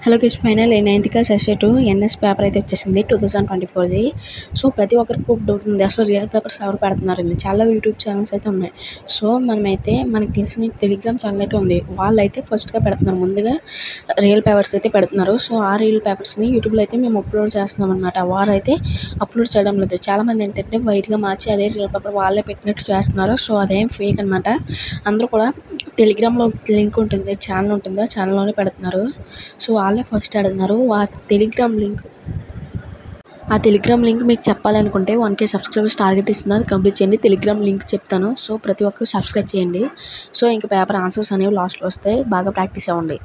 Hello guys, final 9th class SA two NS paper అయితే వచ్చేసింది 2024ది. So ప్రతి ఒక్కరికి ఒక డౌట్ ఉంది, అసలు రియల్ పేపర్స్ ఎవరు పెడుతున్నారని. చాలా యూట్యూబ్ ఛానల్స్ అయితే ఉన్నాయి. సో మనకు తెలిసిన టెలిగ్రామ్ ఛానల్ అయితే ఉంది. వాళ్ళైతే ఫస్ట్గా పెడుతున్నారు, ముందుగా రియల్ పేపర్స్ అయితే పెడుతున్నారు. సో ఆ రియల్ పేపర్స్ని యూట్యూబ్లో అయితే మేము అప్లోడ్ చేస్తున్నాం అనమాట. వారైతే అప్లోడ్ చేయడం లేదు. చాలామంది ఏంటంటే వైట్గా మార్చి అదే రియల్ పేపర్ వాళ్ళే పెట్టినట్టు చేస్తున్నారు. సో అదేం ఫేక్ అనమాట. అందరూ కూడా టెలిగ్రామ్లో లింక్ ఉంటుంది, ఛానల్ ఉంటుంది, ఆ ఛానల్లోనే పెడుతున్నారు. సో వాళ్ళే ఫస్ట్ అడుగుతున్నారు. ఆ టెలిగ్రామ్ లింక్ మీకు చెప్పాలనుకుంటే 1K సబ్స్క్రైబర్స్ టార్గెట్ ఇస్తుంది, అది కంప్లీట్ చేయండి. టెలిగ్రామ్ లింక్ చెప్తాను. సో ప్రతి ఒక్కరు సబ్స్క్రైబ్ చేయండి. సో ఇంకా పేపర్ ఆన్సర్స్ అనేవి లాస్ట్లో వస్తాయి, బాగా ప్రాక్టీస్ అవ్వండి.